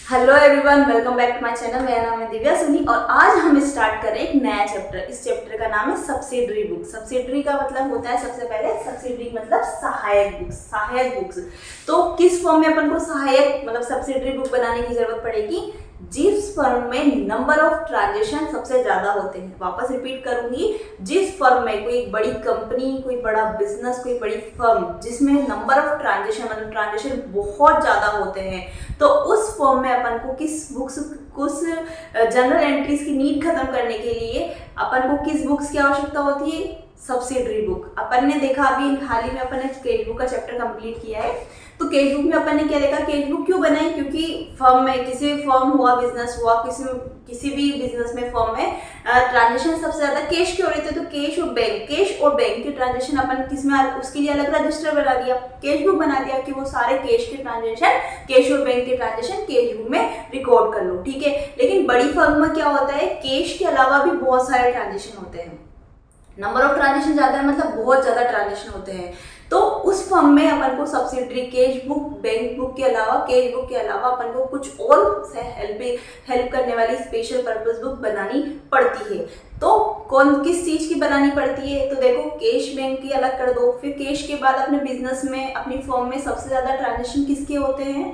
Hello everyone, welcome back to my channel. मेरा नाम है दिव्या सुनी और आज हम स्टार्ट कर रहे हैं एक नया चैप्टर। इस चैप्टर का नाम है सब्सिडरी बुक। सब्सिडरी का मतलब होता है, सबसे पहले सब्सिडरी मतलब सहायक बुक्स। सहायक बुक्स तो किस फॉर्म में अपन को सहायक मतलब सब्सिडरी बुक बनाने की जरूरत पड़ेगी? जिस फर्म में नंबर ऑफ ट्रांजेक्शन सबसे ज्यादा होते हैं। वापस रिपीट करूंगी, जिस फर्म में कोई एक बड़ी कंपनी, कोई बड़ा बिजनेस, कोई बड़ी फर्म जिसमें नंबर ऑफ ट्रांजेक्शन मतलब ट्रांजेक्शन बहुत ज्यादा होते हैं, तो उस फॉर्म में अपन को किस बुक्स, कुछ जनरल एंट्रीज की नीड खत्म करने के लिए अपन को किस बुक्स की आवश्यकता होती है? Subsidiary book. अपन ने देखा अभी हाल ही में अपन ने कैश बुक का चैप्टर कंप्लीट किया है। तो कैश बुक में अपन ने क्या देखा, कैश बुक क्यों बनाई? क्योंकि फर्म में, किसी भी फर्म हुआ, बिजनेस हुआ, किसी भी बिजनेस में, फर्म में ट्रांजेक्शन सबसे ज्यादा कैश के हो रहे थे। तो कैश और बैंक के ट्रांजेक्शन अपन किसमें, उसके लिए अलग रजिस्टर बना दिया, कैश बुक बना दिया कि वो सारे कैश के ट्रांजेक्शन, कैश और बैंक के ट्रांजेक्शन कैश बुक में रिकॉर्ड कर लो। ठीक है, लेकिन बड़ी फर्म में क्या होता है, कैश के अलावा भी बहुत सारे ट्रांजेक्शन होते हैं। नंबर ऑफ ट्रांजेक्शन ज्यादा है मतलब बहुत ज्यादा ट्रांजेक्शन होते हैं। तो उस फर्म में अपन को subsidiary cash book, bank book के अलावा, कैश बुक के अलावा अपन को कुछ और हेल्प करने वाली स्पेशल पर्पस बुक बनानी पड़ती है। तो कौन किस चीज की बनानी पड़ती है? तो देखो, कैश बैंक की अलग कर दो। फिर कैश के बाद अपने बिजनेस में, अपनी फर्म में सबसे ज्यादा ट्रांजेक्शन किसके होते हैं?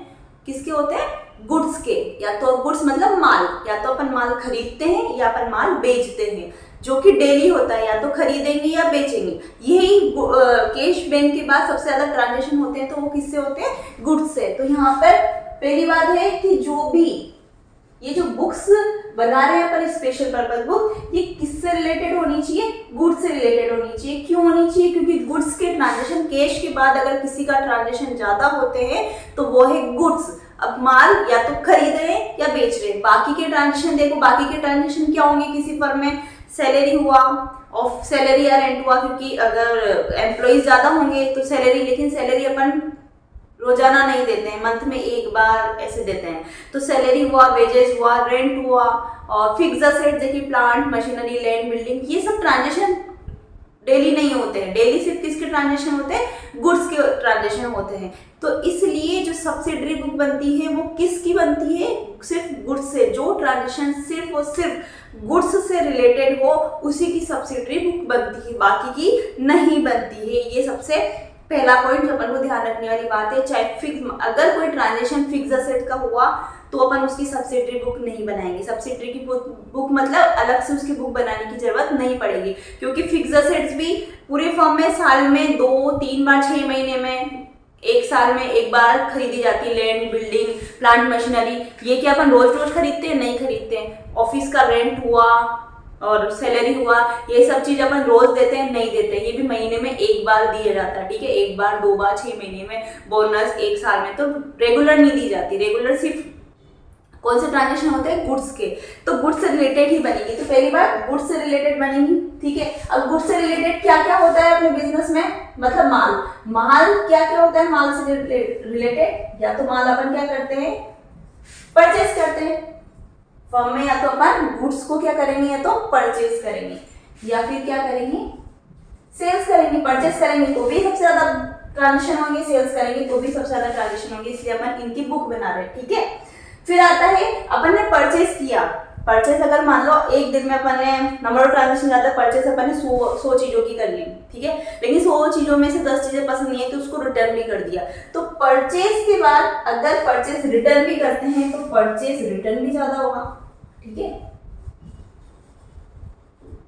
किसके होते हैं? गुड्स के। या तो गुड्स मतलब माल, या तो अपन माल खरीदते हैं या अपन माल बेचते हैं, जो कि डेली होता है, या तो खरीदेंगे या बेचेंगे। यही कैश बैंक के बाद सबसे ज्यादा ट्रांजेक्शन होते हैं, तो वो किससे होते हैं? गुड्स से। तो यहाँ पर पहली बात है कि जो भी ये जो बुक्स बना रहे हैं अपन स्पेशल पर्पस बुक, ये किससे रिलेटेड होनी चाहिए? गुड्स से रिलेटेड होनी चाहिए। क्यों होनी चाहिए? क्योंकि गुड्स के ट्रांजेक्शन, कैश के बाद अगर किसी का ट्रांजेक्शन ज्यादा होते हैं तो वो है गुड्स। अब माल या तो खरीद रहे हैं या बेच रहे हैं। बाकी के ट्रांजेक्शन देखो, बाकी के ट्रांजेक्शन क्या होंगे किसी फर्म में? सैलरी हुआ, ऑफ सैलरी या रेंट हुआ, क्योंकि अगर एम्प्लॉइज ज्यादा होंगे तो सैलरी, लेकिन सैलरी अपन रोजाना नहीं देते हैं, मंथ में एक बार ऐसे देते हैं। तो सैलरी हुआ, वेजेस हुआ, रेंट हुआ, और फिक्स एसेट देखिए, प्लांट, मशीनरी, लैंड, बिल्डिंग, ये सब ट्रांजेक्शन डेली नहीं होते हैं। डेली सिर्फ किसके ट्रांजेक्शन होते हैं? गुड्स के ट्रांजेक्शन होते हैं। तो इसलिए जो सब्सिडरी बुक बनती है वो किसकी बनती है? सिर्फ गुड्स से। जो ट्रांजेक्शन सिर्फ और सिर्फ गुड्स से रिलेटेड हो उसी की सब्सिडरी बुक बनती है, बाकी की नहीं बनती है। ये सबसे पहला पॉइंट जो अपन को ध्यान रखने वाली बात है। चाहे फिक्स, अगर कोई ट्रांजेक्शन फिक्स एसेट का हुआ तो अपन उसकी सब्सिडरी बुक नहीं बनाएंगे। सब्सिडरी की बुक मतलब अलग से उसकी बुक बनाने की जरूरत नहीं पड़ेगी, क्योंकि फिक्स एसेट्स भी पूरे फर्म में साल में 2-3 बार, 6 महीने में, एक साल में एक बार खरीदी जाती है। लैंड, बिल्डिंग, प्लांट, मशीनरी, ये क्या अपन रोज रोज खरीदते हैं? नहीं खरीदते हैं। ऑफिस का रेंट हुआ और सैलरी हुआ, ये सब चीज अपन रोज देते हैं? नहीं देते हैं। ये भी महीने में एक बार दिया जाता है। ठीक है, एक बार, 2 बार, 6 महीने में, बोनस एक साल में, तो रेगुलर नहीं दी जाती। रेगुलर सिर्फ कौन से ट्रांजेक्शन होते हैं? गुड्स के। तो गुड्स से रिलेटेड ही बनेगी। तो पहली बार गुड्स से रिलेटेड बनेगी। ठीक है, अब गुड्स से रिलेटेड क्या क्या होता है अपने बिजनेस में? मतलब माल क्या क्या होता है माल से रिलेटेड? या तो माल अपन क्या करते हैं? परचेस करते हैं फर्म में, या तो अपन गुड्स को क्या करेंगे? या तो परचेस करेंगे, या फिर क्या करेंगे? सेल्स करेंगे। परचेस करेंगे तो भी सबसे ज्यादा ट्रांजेक्शन होंगे, सेल्स करेंगे तो भी सबसे ज्यादा ट्रांजेक्शन होंगे, इसलिए अपन इनकी बुक बना रहे हैं। ठीक है, फिर आता है अपन ने परचेस किया। परचेस अगर मान लो एक दिन में अपन ने नंबर ऑफ ट्रांजेक्शन ज्यादा, परचेस अपन ने 100 चीजों की कर ली। ठीक है, लेकिन 100 चीजों में से 10 चीजें पसंद नहीं है तो उसको रिटर्न भी कर दिया। तो परचेस के बाद अगर परचेस रिटर्न भी करते हैं तो परचेस रिटर्न भी ज्यादा होगा। ठीक है,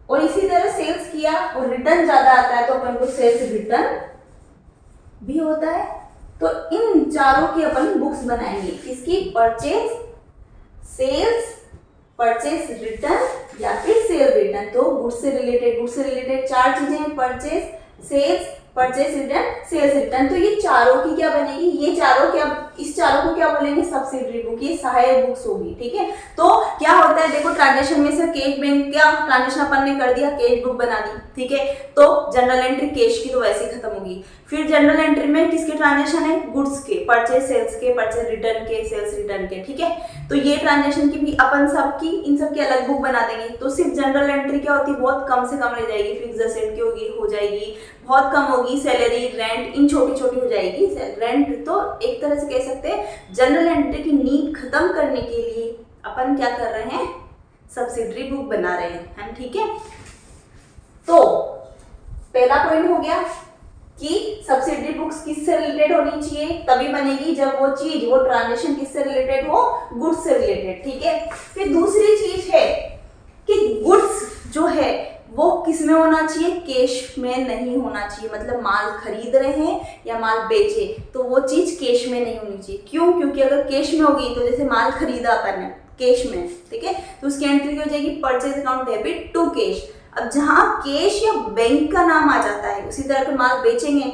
और इसी तरह सेल्स किया और रिटर्न ज्यादा आता है तो अपन को सेल्स रिटर्न भी होता है। तो इन चारों की अपन बुक्स बनाएंगे। किसकी? परचेस, सेल्स, परचेस रिटर्न या फिर सेल रिटर्न। तो गुड्स से रिलेटेड 4 चीजें हैं, purchase, sales, purchase return, sales return. तो ये चारों की क्या बनेगी? ये चारों क्या, इस चारों को क्या बोलेंगे? Subsidiary book. ये सहायक बुक्स होगी। ठीक है, तो क्या होता है देखो, ट्रांजेक्शन में से कैश बैंक, क्या ट्रांजेक्शन अपन ने कर दिया? कैश बुक बना दी। ठीक है। तो जनरल एंट्री कैश की तो वैसे ही खत्म होगी। फिर जनरल एंट्री में किसके ट्रांजेक्शन है, गुड्स के, परचेज सेल्स के, परचेज रिटर्न के, सेल्स रिटर्न के, ठीक है। तो ये ट्रांजेक्शन की भी अपन सबकी इन सब की अलग बुक बना देंगे। तो सिर्फ जनरल एंट्री क्या होती है, बहुत कम से कम रह जाएगी, फिक्स एसेट की होगी, हो जाएगी, बहुत कम होगी, सैलरी, रेंट, इन छोटी छोटी हो जाएगी। रेंट तो एक तरह से कह सकते हैं जनरल एंट्री की नीड खत्म करने के लिए अपन क्या कर रहे हैं, सब्सिडरी बुक बना रहे हैं, ठीक है। तो पहला पॉइंट हो गया कि सब्सिडरी बुक्स किससे रिलेटेड होनी चाहिए, तभी बनेगी जब वो चीज, वो ट्रांजेक्शन किससे रिलेटेड हो, गुड्स से रिलेटेड, ठीक है। फिर दूसरी चीज है कि गुड्स जो है वो किस में होना चाहिए, कैश में नहीं होना चाहिए। मतलब माल खरीद रहे हैं या माल बेचे तो वो चीज कैश में नहीं होनी चाहिए। क्यों? क्योंकि अगर कैश में होगी तो जैसे माल खरीदा अपन ने कैश में, ठीक है, तो उसकी एंट्री हो जाएगी purchase account debit to cash. अब जहां कैश या बैंक का नाम आ जाता है, उसी तरह के माल बेचेंगे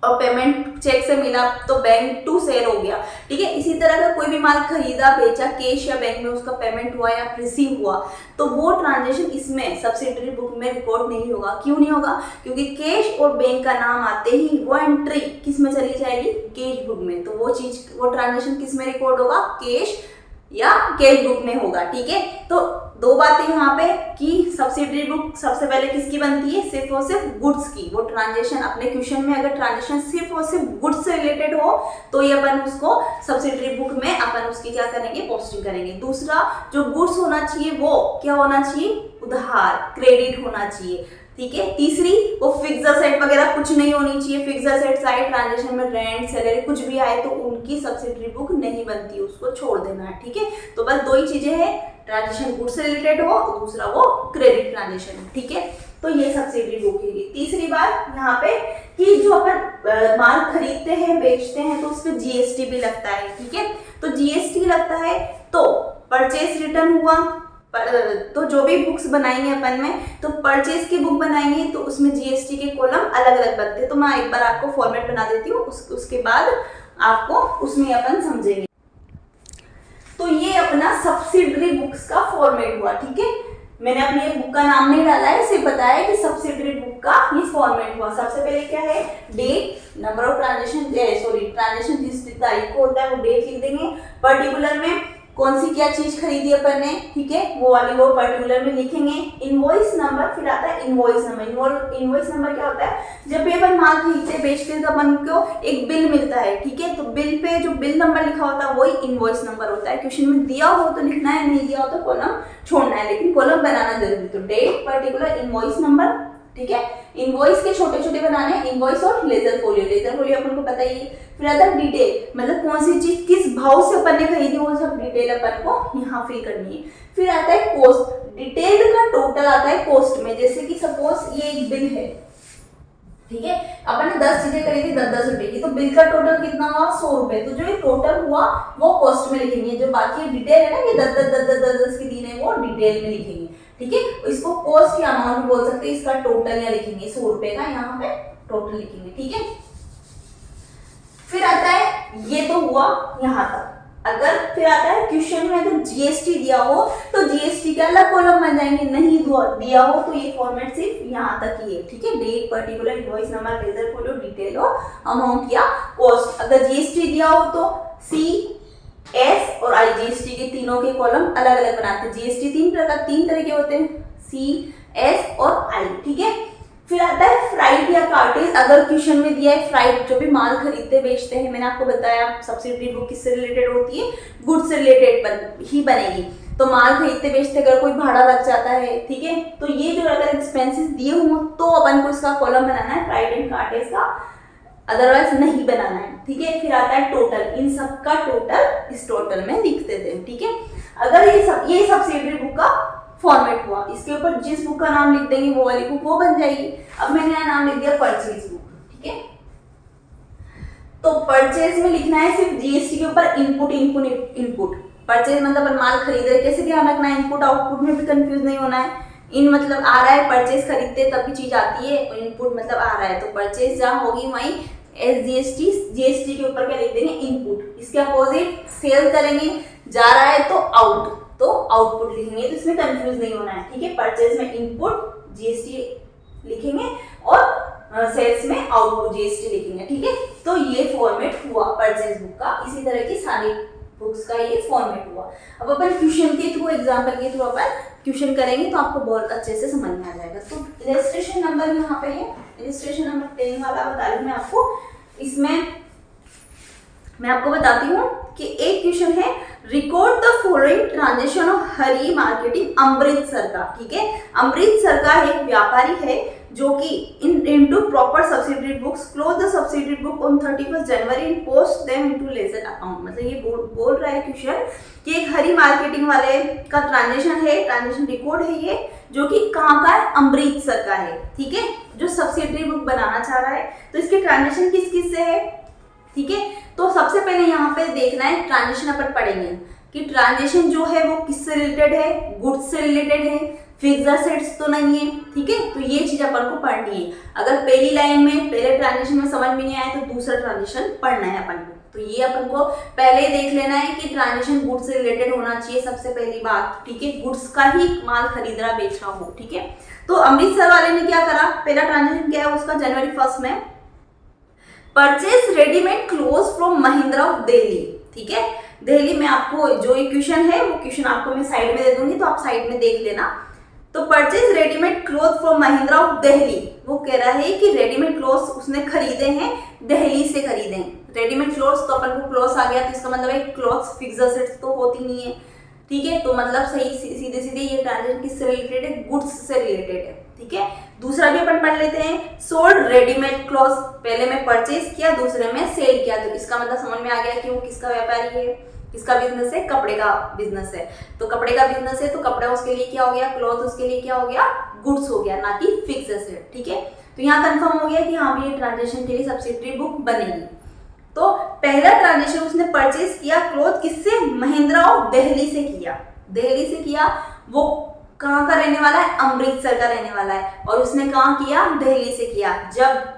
और पेमेंट चेक से मिला तो बैंक टू सेल हो गया, ठीक है। इसी तरह का कोई भी माल खरीदा बेचा कैश या बैंक में, उसका पेमेंट हुआ या रिसीव हुआ, तो वो ट्रांजेक्शन इसमें सब्सिडरी बुक में रिकॉर्ड नहीं होगा। क्यों नहीं होगा? क्योंकि कैश और बैंक का नाम आते ही वो एंट्री किस में चली जाएगी, कैश बुक में। तो वो चीज, वो ट्रांजेक्शन किस में रिकॉर्ड होगा, कैश या कैश बुक में होगा, ठीक है। तो दो बातें यहाँ पे कि सब्सिडरी बुक सबसे पहले किसकी बनती है, सिर्फ और सिर्फ गुड्स की। वो ट्रांजेक्शन अपने क्वेश्चन में अगर ट्रांजेक्शन सिर्फ और सिर्फ गुड्स से रिलेटेड हो तो ये अपन उसको सब्सिडरी बुक में अपन उसकी क्या करेंगे, पोस्टिंग करेंगे। दूसरा जो गुड्स होना चाहिए वो क्या होना चाहिए, उधार, क्रेडिट होना चाहिए, ठीक है। तीसरी वो फिक्स एसेट वगैरह कुछ नहीं होनी चाहिए। फिक्स एसेट्स आए ट्रांजेक्शन में, रेंट, सैलरी कुछ भी आए तो उनकी सब्सिडरी बुक नहीं बनती, उसको छोड़ देना है, ठीक है। तो बस दो ही चीजें हैं, ट्रांजेक्शन गुड्स से रिलेटेड हो, दूसरा वो क्रेडिट ट्रांजेक्शन, ठीक है। तो ये सब्सिडरी बुक है। तीसरी बात यहाँ पे कि जो अपन माल खरीदते हैं बेचते हैं तो उस पर जीएसटी भी लगता है, ठीक है। तो जीएसटी लगता है तो परचेज रिटर्न हुआ, तो जो भी बुक्स बनाएंगे अपन में, तो परचेज की बुक बनाएंगे तो उसमें जीएसटी के कॉलम अलग अलग बनते हैं। तो मैं एक बार आपको फॉर्मेट बना देती हूँ, उसके बाद आपको उसमें अपन समझेंगे। तो ये अपना सब्सिडरी बुक्स का फॉर्मेट हुआ, ठीक है। मैंने अपनी एक बुक का नाम नहीं डाला है, सिर्फ बताया कि सब्सिडरी बुक का ये फॉर्मेट हुआ। सबसे पहले क्या है, date, number of transaction, transaction जिस तारीख को होता है वो डेट लिख देंगे। पर्टिकुलर में कौन सी क्या चीज खरीदी अपन ने, ठीक है, वो वाली वो पर्टिकुलर में लिखेंगे। इनवॉइस नंबर, फिर आता है इनवॉइस नंबर। इनवॉइस नंबर क्या होता है, जब भी अपन माल खरीदते बेचते हैं तो अपन को एक बिल मिलता है, ठीक है। तो बिल पे जो बिल नंबर लिखा होता है वही इनवॉइस नंबर होता है। क्वेश्चन में दिया हो तो लिखना है, नहीं दिया हो तो कॉलम छोड़ना है, लेकिन कॉलम बनाना जरूरी। तो डेट, पर्टिकुलर, इनवॉइस नंबर, ठीक है। इनवॉइस के छोटे छोटे बनाने, इनवॉइस और लेजर फोलियो। लेजर फोलियो अपन को पता ही है। फिर आता है डिटेल, मतलब कौन सी चीज किस भाव से अपन ने खरीदी वो सब डिटेल अपन को यहाँ फिल करनी है। फिर आता है कॉस्ट, डिटेल का टोटल आता है कॉस्ट में। जैसे कि सपोज ये एक बिल है, ठीक है, अपन ने 10 चीजें खरीदी 10-10 रुपए की, तो बिल का टोटल कितना हुआ, 100 रुपए। तो जो ये टोटल हुआ वो कॉस्ट में लिखेंगे, जो बाकी डिटेल है ना, ये 10-10 की दिन है वो डिटेल में लिखेंगे, ठीक है। इसको कॉस्ट या अमाउंट बोल सकते हैं, इसका टोटल या लिखेंगे 100 रुपए का, यहाँ पे टोटल लिखेंगे, ठीक है। फिर आता है, ये तो हुआ यहाँ तक। अगर फिर आता है क्वेश्चन में अगर जीएसटी दिया हो तो जीएसटी के अलग कॉलम बन जाएंगे, नहीं दिया हो तो ये फॉर्मेट सिर्फ यहाँ तक ही है, ठीक है। Date, particular, invoice number, ledger folio, detail और अमाउंट या कॉस्ट। अगर जीएसटी दिया हो तो सी, एस और आई, जीएसटी के तीनों के कॉलम अलग अलग बनाते हैं। जीएसटी तीन तरह के होते हैं, सी, एस और आई, ठीक है। फिर आता है फ्राइट या कार्टेज। अगर क्वेश्चन में दिया है फ्राइट, जो भी माल खरीदते बेचते हैं, मैंने आपको बताया सब्सिडरी बुक किससे रिलेटेड होती है, गुड्स से रिलेटेड ही बनेगी। तो माल खरीदते बेचते अगर कोई भाड़ा लग जाता है, ठीक है, तो ये जो अगर एक्सपेंसेस दिए हों तो अपन को इसका कॉलम बनाना है फ्राइट एंड कार्टेज का, अदरवाइज नहीं बनाना है, ठीक है। फिर आता है टोटल, इन सब का टोटल इस टोटल में लिख देते हैं, ठीक है। अगर ये सब्सिडरी बुक का फॉर्मेट हुआ, इसके ऊपर जिस बुक का नाम लिख देंगे वो वाली बुक वो बन जाएगी। अब मैंने यहाँ नाम लिख दिया परचेज बुक, ठीक है। तो परचेज में लिखना है सिर्फ जीएसटी के ऊपर इनपुट। परचेज मतलब माल खरीद रहे, कैसे ध्यान रखना है, इनपुट आउटपुट में भी कंफ्यूज नहीं होना है। इन मतलब आ रहा है, परचेज खरीदते तब भी चीज आती है, और इनपुट मतलब आ रहा है, तो परचेज जहाँ होगी वहीं एस जीएसटी, जीएसटी के ऊपर क्या लिख देंगे, इनपुट। इसके अपोजिट सेल करेंगे, जा रहा है तो आउट, तो आउटपुट लिखेंगे, तो इसमें कंफ्यूज नहीं होना है, ठीक है। परचेज में इनपुट, जीएसटी लिखेंगे और सेल्स में आउटपुट जीएसटी लिखेंगे, ठीक है। तो ये फॉर्मेट हुआ परचेज बुक का, इसी तरह की सारी बुक्स का ये फॉर्मेट हुआ। अब अपन क्वेश्चन के थ्रू, एग्जाम्पल के थ्रू अपन क्वेश्चन करेंगे तो आपको बहुत अच्छे से समझ में आ जाएगा। तो इलस्ट्रेशन नंबर यहाँ पे है, इलस्ट्रेशन नंबर 10 वाला बता रही हूँ मैं आपको। इसमें मैं आपको बताती हूँ कि एक क्वेश्चन है, record the following transaction of Hari marketing Amritsar का, ठीक है। अमृतसर का एक व्यापारी है जो कि into proper subsidiary books, close the subsidiary book on 31 January and post them into ledger account. मतलब ये बोल रहा है क्वेश्चन कि एक हरी मार्केटिंग वाले का ट्रांजेक्शन है, ट्रांजेक्शन रिकॉर्ड है ये, जो कि कहाँ का है, अमृतसर का है, ठीक है, जो सब्सिडरी बुक बनाना चाह रहा है। तो इसके ट्रांजेक्शन किस किस से है, ठीक है। तो सबसे पहले यहाँ पे देखना है ट्रांजेक्शन अपन पढ़ेंगे कि ट्रांजेक्शन जो है वो किससे रिलेटेड है, गुड्स से रिलेटेड है, फिक्स्ड एसेट्स तो नहीं है, ठीक है। तो ये चीज अपन को पढ़नी है। अगर पहली लाइन में पहले ट्रांजेक्शन में समझ में नहीं आया तो दूसरा ट्रांजेक्शन पढ़ना है अपन को। तो ये अपन को पहले देख लेना है कि ट्रांजेक्शन गुड्स से रिलेटेड होना चाहिए, सबसे पहली बात, ठीक है। गुड्स का ही माल खरीद रहा बेच रहा हो, ठीक है। तो अमृतसर वाले ने क्या करा, पहला ट्रांजेक्शन क्या है उसका, जनवरी 1 में purchase readymade cloth from Mahindra of Delhi, ठीक है। दिल्ली में आपको जो ये क्वेश्चन है वो क्वेश्चन आपको मैं साइड में दे दूंगी, तो आप साइड में देख लेना। तो purchase readymade cloth from Mahindra of Delhi, वो कह रहा है कि रेडीमेड क्लोथ्स उसने खरीदे हैं, दिल्ली से खरीदे हैं। रेडीमेड क्लोथ्स तो अपन को क्लोथ्स आ गया, तो इसका मतलब है क्लोथ्स फिक्स्ड एसेट्स तो होती नहीं है, ठीक है। तो मतलब सही सीधे सीधे ये ट्रांजेक्शन किससे रिलेटेड है, गुड्स से रिलेटेड है, ठीक है। दूसरा भी अपन पढ़ लेते हैं, सोल्ड रेडीमेड क्लोथ्स, पहले में परचेज किया, दूसरे में सेल किया। तो इसका मतलब समझ में आ गया कि वो किसका व्यापारी है, किसका बिजनेस है, कपड़े का बिजनेस है। तो कपड़े का बिजनेस है तो कपड़ा उसके लिए क्या हो गया, क्लॉथ उसके लिए क्या हो गया, गुड्स हो गया, ना कि फिक्स एसेट, ठीक है। तो यहाँ कंफर्म हो गया कि हाँ भी ये ट्रांजेक्शन के लिए सब्सिडरी बुक बनेगी। तो पहला ट्रांजेक्शन उसने परचेज किया क्लॉथ किससे, महिंद्रा ऑफ दिल्ली से किया, दिल्ली से किया। वो कहाँ का रहने वाला है, अमृतसर का रहने वाला है, और उसने कहाँ किया, दिल्ली से किया। जब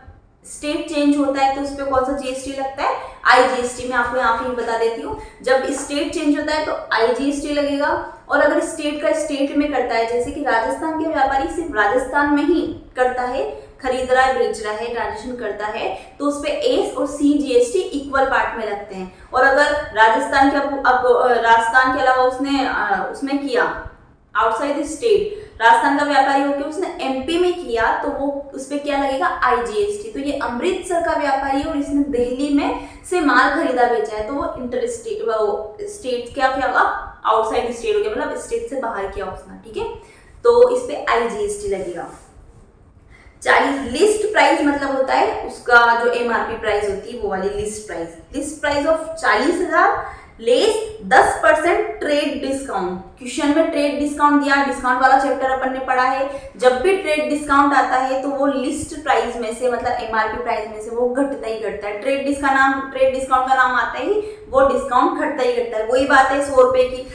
स्टेट चेंज होता है तो उस पर कौन सा जीएसटी लगता है, आईजीएसटी। मैं आपको यहाँ पे बता देती हूँ, जब स्टेट चेंज होता है तो आईजीएसटी लगेगा। और अगर स्टेट का स्टेट में करता है, जैसे कि राजस्थान के व्यापारी सिर्फ राजस्थान में ही करता है, खरीद रहा है, बेच रहा है, ट्रांजेक्शन करता है, तो उस पे एस और सी जीएसटी इक्वल पार्ट में लगते हैं। और अगर राजस्थान के अलावा उसने उसमें किया आउटसाइड स्टेट, राजस्थान का व्यापारी होकर उसने एमपी में किया, तो वो उस पर क्या लगेगा, आईजीएसटी। तो ये अमृतसर का व्यापारी है और इसने दिल्ली में से माल खरीदा बेचा है, तो वो इंटर स्टेट क्या होगा, आउटसाइड स्टेट हो गया, मतलब स्टेट से बाहर किया उसने, ठीक है। तो इस पे आईजीएसटी लगेगा। 40 लिस्ट प्राइस मतलब होता है उसका जो एमआरपी प्राइस होती है वो वाली list price. List price of 40,000 less 10% trade discount. Question में ट्रेड डिस्काउंट दिया, डिस्काउंट वाला चैप्टर अपन ने पढ़ा है। जब भी ट्रेड डिस्काउंट आता है तो वो लिस्ट प्राइस में से, मतलब एमआरपी प्राइस में से वो घटता ही घटता है। ट्रेड डिस्काउंट का नाम आता ही वो डिस्काउंट घटता ही घटता है। वही बात है 100 रुपए की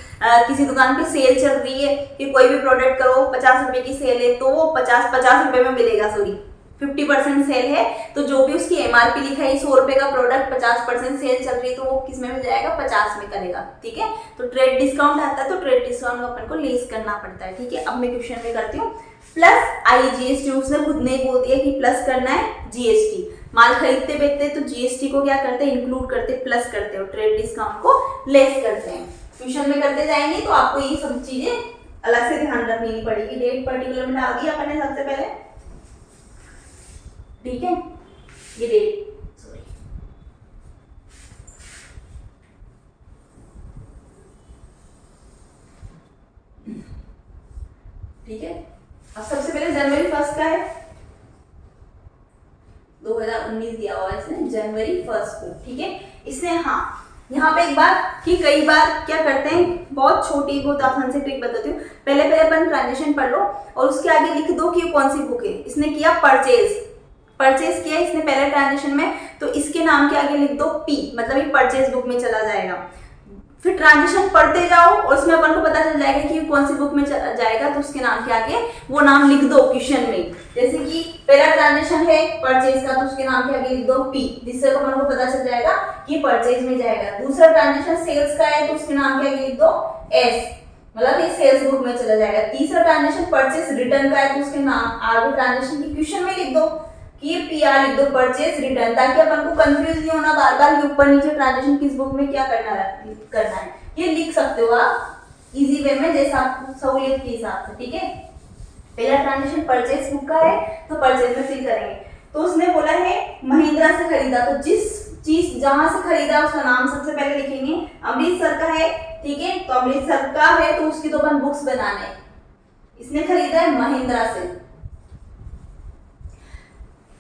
किसी दुकान पे सेल चल रही है कि कोई भी प्रोडक्ट करो 50 रुपए की सेल है, तो वो 50 रुपए में मिलेगा, सॉरी 50% सेल है, तो जो भी उसकी एमआरपी लिखा है 100 रुपए का प्रोडक्ट 50% सेल चल रही है, तो वो किस में मिल जाएगा, 50 में करेगा, ठीक है। तो ट्रेड डिस्काउंट आता है तो ट्रेड डिस्काउंट अपन को लेस करना पड़ता है, ठीक है। अब मैं क्वेश्चन में करती हूँ प्लस आईजीएसटी, उसने खुद ने बोल दिया कि प्लस करना है जीएसटी। माल खरीदते बेचते तो जीएसटी को क्या करते हैं, इंक्लूड करते, प्लस करते हो, ट्रेड डिस्काउंट को लेस करते हैं। क्वेश्चन में करते जाएंगे तो आपको ये सब चीजें अलग से ध्यान रखनी पड़ेगी। डेट पर्टिकुलर में डाल दिया अपन ने सबसे पहले, ठीक है, ये डेट, सॉरी ठीक है। अब सबसे पहले जनवरी 1 का है, 2019 दिया हुआ है इसने जनवरी 1 को, ठीक है। इसने हाँ यहाँ पे एक बात कि कई बार क्या करते हैं, बहुत छोटी बहुत आसान से ट्रिक बताती हूँ। पहले अपन ट्रांजेक्शन पढ़ लो और उसके आगे लिख दो कि कौन सी बुक है। इसने किया परचेज किया इसने पहले ट्रांजेक्शन में, तो इसके नाम के आगे लिख दो पी, मतलब ये परचेज बुक में चला जाएगा। फिर ट्रांजेक्शन पढ़ते जाओ और उसमें अपन को पता चल जाएगा कि कौन सी बुक में जाएगा, तो उसके नाम के आगे वो नाम लिख दो क्वेश्चन में। जैसे कि पहला ट्रांजेक्शन है परचेज का, तो उसके नाम के आगे लिख दो पी, जिससे अपन को पता चल जाएगा कि परचेज में जाएगा। दूसरा ट्रांजेक्शन सेल्स का है, तो उसके नाम के आगे लिख दो एस। मतलब ये सेल्स बुक में चला जाएगा। तीसरा ट्रांजेक्शन परचेस रिटर्न का है, तो उसके नाम आगे ट्रांजेक्शन की क्वेश्चन में लिख दो कि ये पीआर लिख दो, परचेस रिटर्न, ताकि अपन को कंफ्यूज नहीं होना बार बार ये ऊपर नीचे ट्रांजेक्शन किस बुक में क्या करना है। ये लिख सकते हो आप इजी वे में, जैसा आपको सहूलियत के हिसाब से, ठीक है। पहला ट्रांजेक्शन परचेस बुक का है, तो परचेस में फिल करेंगे। तो उसने बोला है महिंद्रा से खरीदा, तो जिस चीज जहां से खरीदा उसका नाम सबसे पहले लिखेंगे। अमृतसर का है, ठीक है, तो अमृतसर का है तो उसकी तो अपन बुक्स बनाना है। इसने खरीदा है महिंद्रा से।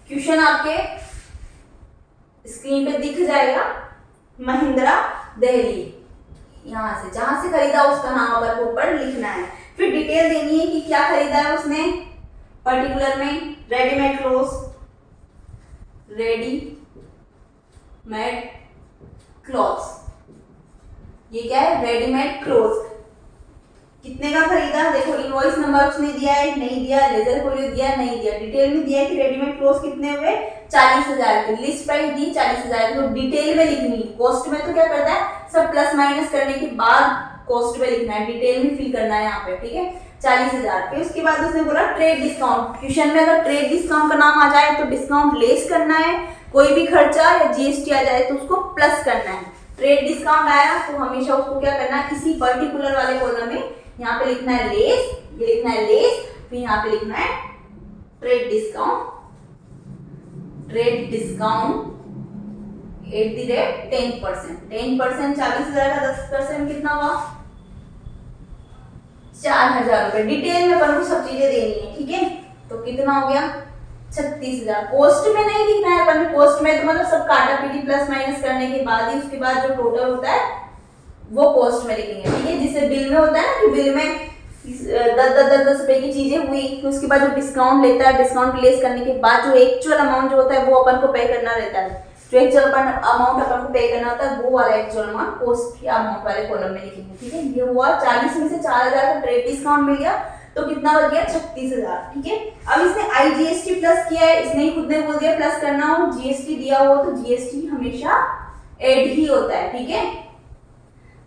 क्वेश्चन आपके स्क्रीन पे दिख जाएगा, महिंद्रा दिल्ली, यहां से जहां से खरीदा उसका नाम अपन को ऊपर लिखना है। फिर डिटेल देनी है कि क्या खरीदा है उसने, पर्टिकुलर में रेडीमेड क्लोथ्स, रेडीमेड क्लॉथ्स, ये क्या है, रेडीमेड क्लोथ्स। कितने का खरीदा, देखो इनवॉइस नंबर उसने दिया है, नहीं दिया, लेजर फोलियो दिया, नहीं दिया, डिटेल में दिया है कि रेडीमेड क्लोथ्स कितने हुए 40,000 के, लिस्ट प्राइस दी 40,000 की, तो डिटेल में लिखनी है। कॉस्ट में तो क्या करता है, सब प्लस माइनस करने के बाद कॉस्ट में लिखना है, डिटेल में फिल करना है यहाँ पे, ठीक है, 40,000। फिर उसके बाद उसने बोला ट्रेड डिस्काउंट। क्वेश्चन में अगर ट्रेड डिस्काउंट का नाम आ जाए तो डिस्काउंट लेस करना है, कोई भी खर्चा या जीएसटी आ जाए तो उसको प्लस करना है। ट्रेड डिस्काउंट आया तो हमेशा उसको क्या करना है, इसी पर्टिकुलर वाले कॉलम में यहाँ पे लिखना है लेस, ये लिखना है लेस, फिर यहाँ पे लिखना है trade discount, trade discount at the rate 10%। 10% 40,000 का 10% कितना हुआ, 4,000 रुपए। डिटेल में अपन को सब चीजें देनी है, ठीक है, तो कितना हो गया 36,000। कॉस्ट में नहीं लिखना है अपन, कॉस्ट में तो मतलब सब काटा पीटी प्लस माइनस करने के बाद ही उसके बाद जो टोटल होता है वो कॉस्ट में लिखेंगे, ठीक है। जिसे बिल में होता है ना कि बिल में 10 रुपए की चीजें हुई, फिर उसके बाद जो डिस्काउंट लेता है, डिस्काउंट लेस करने के बाद जो एक्चुअल अमाउंट जो होता है वो अपन को पे करना रहता है। जो एक्चुअल अमाउंट अपन को पे करना होता है वो वाला एक्चुअल अमाउंट कॉस्ट की अमाउंट वाले कॉलम में लिखेंगे, ठीक है। ये हुआ 40 में से 4,000 का ट्रेड डिस्काउंट मिल गया, तो कितना बच गया 36,000, ठीक है। अब इसने आईजीएसटी प्लस किया है, इसने ही खुद ने बोल दिया प्लस करना हो, जीएसटी दिया हो तो जीएसटी हमेशा ऐड ही होता है, ठीक है।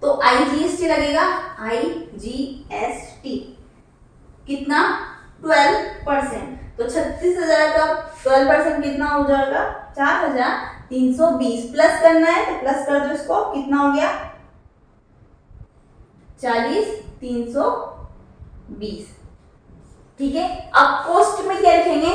तो आईजीएसटी लगेगा, आईजीएसटी कितना 12%, तो 36,000 का 12% कितना हो जाएगा 4,320। प्लस करना है तो प्लस कर दो इसको, कितना हो गया 40,320, ठीक है। अब कॉस्ट में क्या लिखेंगे,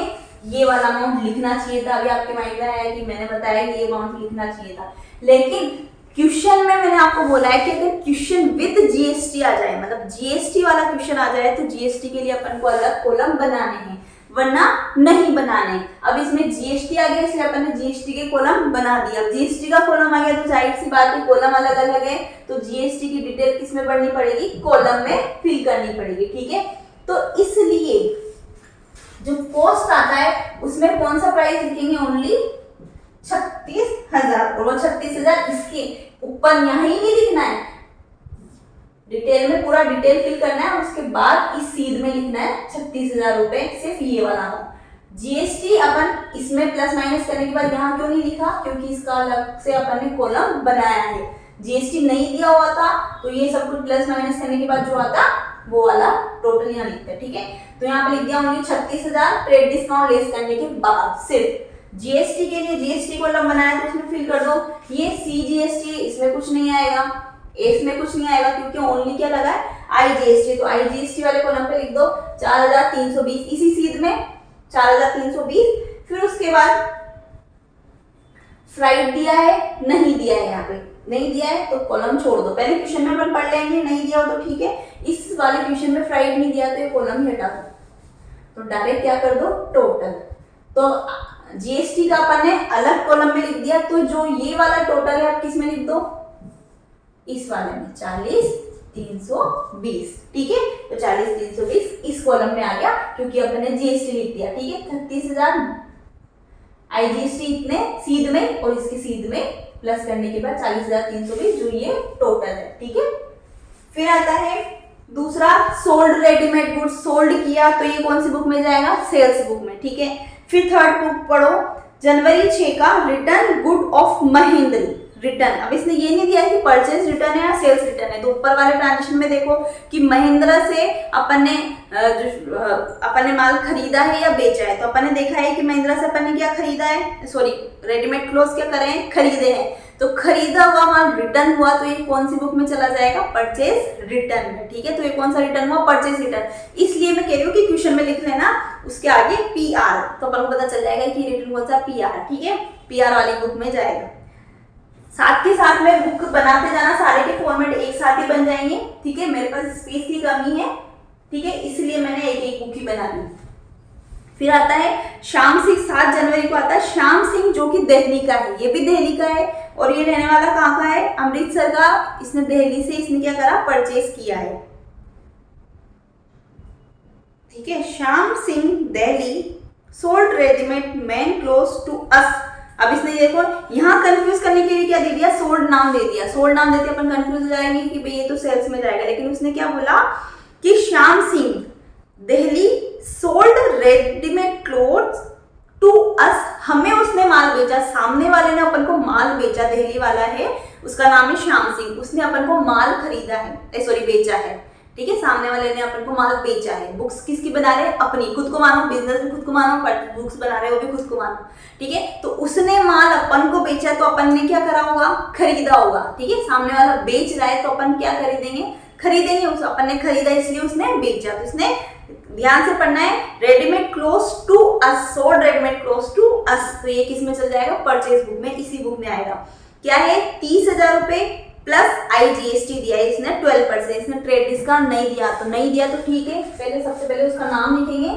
ये वाला अमाउंट लिखना चाहिए था, अभी आपके माइंड में आया कि मैंने बताया ये अमाउंट लिखना चाहिए था, लेकिन क्वेश्चन में मैंने आपको बोला है कि अगर क्वेश्चन विद जीएसटी आ जाए, मतलब जीएसटी वाला क्वेश्चन आ जाए तो जीएसटी के लिए अपन को अलग कॉलम बनाने हैं, वरना नहीं बनाने। अब इसमें जीएसटी आ गया इसलिए अपन ने जीएसटी के कॉलम बना दिया। अब जीएसटी का कॉलम आ गया तो जाहिर सी बात है कॉलम अलग अलग है, तो जीएसटी की डिटेल किसमें भरनी पड़ेगी, कॉलम में फिल करनी पड़ेगी, ठीक है। तो इसलिए जो कॉस्ट आता है उसमें कौन सा प्राइस लिखेंगे, ओनली 36,000, और वो 36,000 इसके ऊपर यहाँ ही नहीं लिखना है, डिटेल में पूरा डिटेल फिल करना है, उसके बाद इस सीध में लिखना है 36,000 रुपए, सिर्फ ये वाला हो। जीएसटी अपन इसमें प्लस माइनस करने के बाद यहाँ क्यों नहीं लिखा, क्योंकि इसका अलग से अपन ने कॉलम बनाया है। जीएसटी नहीं दिया हुआ था तो ये सब कुछ प्लस माइनस करने के बाद जो आता वो वाला टोटल यहाँ लिखते हैं, ठीक है। तो यहाँ पे लिख दिया ओनली 36,000 ट्रेड डिस्काउंट लेस करने के बाद। सिर्फ जीएसटी के लिए जीएसटी कॉलम बनाया तो उसमें फिल कर दो, ये सीजीएसटी इसमें कुछ नहीं आएगा, इसमें कुछ नहीं आएगा क्योंकि ओनली क्या लगा है आईजीएसटी, तो आईजीएसटी वाले कॉलम पे लिख दो 4,320, इसी सीध में 4,320। फिर उसके बाद फ्राइड दिया है नहीं दिया है, यहाँ पे नहीं दिया है तो कॉलम छोड़ दो, पहले क्वेश्चन में अपन पढ़ लेंगे, नहीं दिया हो तो ठीक है। इस वाले क्वेश्चन में फ्राइड नहीं दिया तो ये कॉलम ही हटा दो, तो डायरेक्ट क्या कर दो टोटल। तो जीएसटी का अपन ने अलग कॉलम में लिख दिया, तो जो ये वाला टोटल है आप किस में लिख दो, इस वाले में 40,320, ठीक है। तो 40,320 इस कॉलम में आ गया क्योंकि अपन ने जीएसटी लिख दिया, ठीक है। 36,000 आईजीएसटी इतने सीध में और इसके सीध में प्लस करने के बाद 40,320 जो ये टोटल है, ठीक है। फिर आता है दूसरा सोल्ड रेडीमेड गुड्स, सोल्ड किया तो ये कौन सी बुक में जाएगा, सेल्स बुक में, ठीक है। फिर थर्ड बुक पढ़ो, जनवरी 6 का return good of Mahendri, return. अब इसने ये नहीं दिया है कि परचेज रिटर्न है या सेल्स रिटर्न है। तो ऊपर वाले ट्रांजेक्शन में देखो कि महिंद्रा से अपन ने माल खरीदा है या बेचा है। तो अपन ने देखा है कि महिंद्रा से अपन ने क्या खरीदा है, सॉरी रेडीमेड क्लोथ क्या करे हैं, खरीदे हैं। तो खरीदा हुआ माल रिटर्न हुआ तो ये कौन सी बुक में चला जाएगा, परचेज रिटर्न में। ठीक है, तो ये कौन सा रिटर्न हुआ, परचेज रिटर्न। इसलिए मैं कह रही हूँ कि क्वेश्चन में लिख लेना उसके आगे PR, तो अपन को पता चल जाएगा कि रिटर्न कौन सा, PR। ठीक है, PR वाली बुक में जाएगा। साथ के साथ में बुक बनाते जाना, सारे के फॉर्मेट एक साथ ही बन जाएंगे। ठीक है, मेरे पास स्पेस की कमी है, ठीक है, इसलिए मैंने एक एक बुक ही बना दी। फिर आता है श्याम सिंह, 7 जनवरी को आता है श्याम सिंह, जो कि दिल्ली का है। ये भी दिल्ली का है और ये रहने वाला कहाँ का है, अमृतसर का। इसने दिल्ली से इसने क्या करा, परचेज किया है। ठीक है, Shyam Singh Delhi sold readymade man cloth to us. अब इसने देखो यहाँ कंफ्यूज करने के लिए क्या दे दिया, सोल्ड नाम दे दिया। सोल्ड नाम देते अपन कंफ्यूज हो जाएंगे कि भाई ये तो सेल्स में जाएगा, लेकिन उसने क्या बोला कि Shyam Singh Delhi sold readymade clothes to us, हमें उसने माल बेचा, सामने वाले ने अपन को माल बेचा, दिल्ली वाला है, उसका नाम है श्याम सिंह, उसने अपन को माल खरीदा है, सॉरी बेचा है। ठीक है, सामने वाले ने अपन को माल बेचा है। बुक्स किसकी बना रहे हैं, अपनी, खुद को मानो, बिजनेस भी खुद को मानो, बुक्स बना रहे हो भी खुद को मानो। ठीक है, तो उसने माल अपन को बेचा तो अपन ने क्या करा होगा, खरीदा होगा। ठीक है, सामने वाला बेच रहा है तो अपन क्या खरीदेंगे, खरीदेंगे। उस अपन ने खरीदा इसलिए उसने बेचा, तो उसने ध्यान से पढ़ना है, readymade clothes to us, sold readymade clothes to us. तो ये किस में चल जाएगा, परचेज बुक में, इसी बुक में आएगा। क्या है, 30,000 रुपए प्लस IGST दिया है इसने 12%। इसने ट्रेड डिस्काउंट नहीं दिया, तो नहीं दिया तो ठीक है, पहले सबसे पहले उसका नाम लिखेंगे,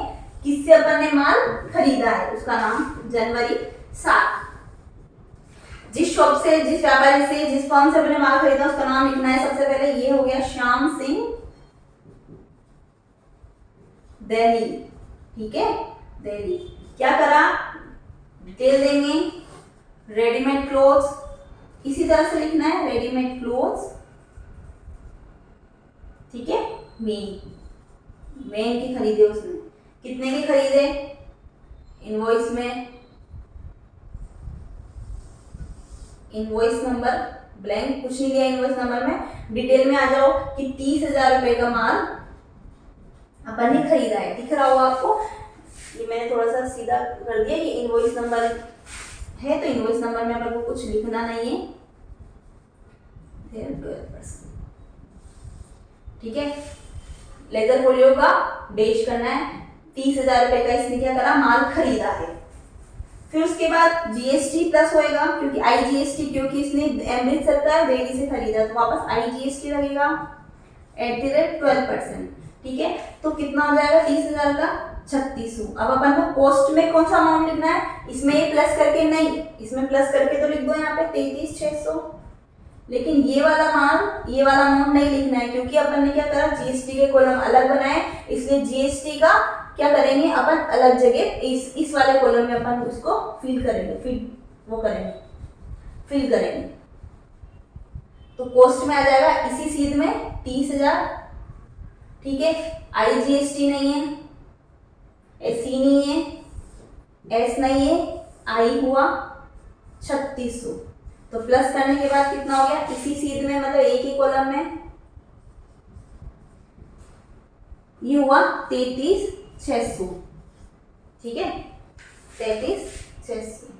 किससे अपन ने माल खरीदा है, उसका नाम जनवरी 7। जिस शॉप से, जिस व्यापारी से, जिस फर्म से अपने माल खरीदा उसका नाम लिखना है सबसे पहले। ये हो गया श्याम सिंह दिल्ली। ठीक है, दिल्ली क्या करा, डिटेल देंगे, रेडीमेड क्लोथ्स, इसी तरह से लिखना है, रेडीमेड क्लोथ्स। ठीक है, मेन की खरीदे उसने, कितने की खरीदे, इनवॉइस में, इनवॉइस नंबर ब्लैंक, कुछ नहीं दिया इनवॉइस नंबर में। डिटेल में आ जाओ कि 30,000 रुपए का माल अपन ने खरीदा है, दिख रहा होगा आपको। ये मैंने थोड़ा सा सीधा कर दिया, ये इनवॉइस नंबर है, तो इनवॉइस नंबर में अपन को कुछ लिखना नहीं है। 12%। ठीक है, लेजर फोलियो का बेच करना है, 30,000 रुपए का इसने क्या करा, माल खरीदा है। फिर उसके बाद GST प्लस होएगा, क्योंकि IGST, क्योंकि इसने अमृतसर का दिल्ली से खरीदा, तो वापस IGST लगेगा @12%। ठीक है, तो कितना हो जाएगा 30,000 का 3600। अब अपन को कॉस्ट में कौन सा अमाउंट लिखना है, इसमें ये प्लस करके नहीं, इसमें प्लस करके तो लिख दो यहाँ पे 33,600, लेकिन ये वाला माल, ये वाला अमाउंट नहीं लिखना है, क्योंकि अपन ने क्या करा, GST के कॉलम अलग बनाए, इसलिए GST का क्या करेंगे अपन अलग जगह, इस वाले कॉलम में अपन उसको फिल करेंगे, फिल करेंगे। तो कॉस्ट में आ जाएगा इसी सीध में 30,000। ठीक है, IGST नहीं है, SC नहीं है, S नहीं है, I हुआ 3600। तो प्लस करने के बाद कितना हो गया, इसी सीध में, मतलब एक ही कॉलम में, ये हुआ 33,600। ठीक है, 33,600।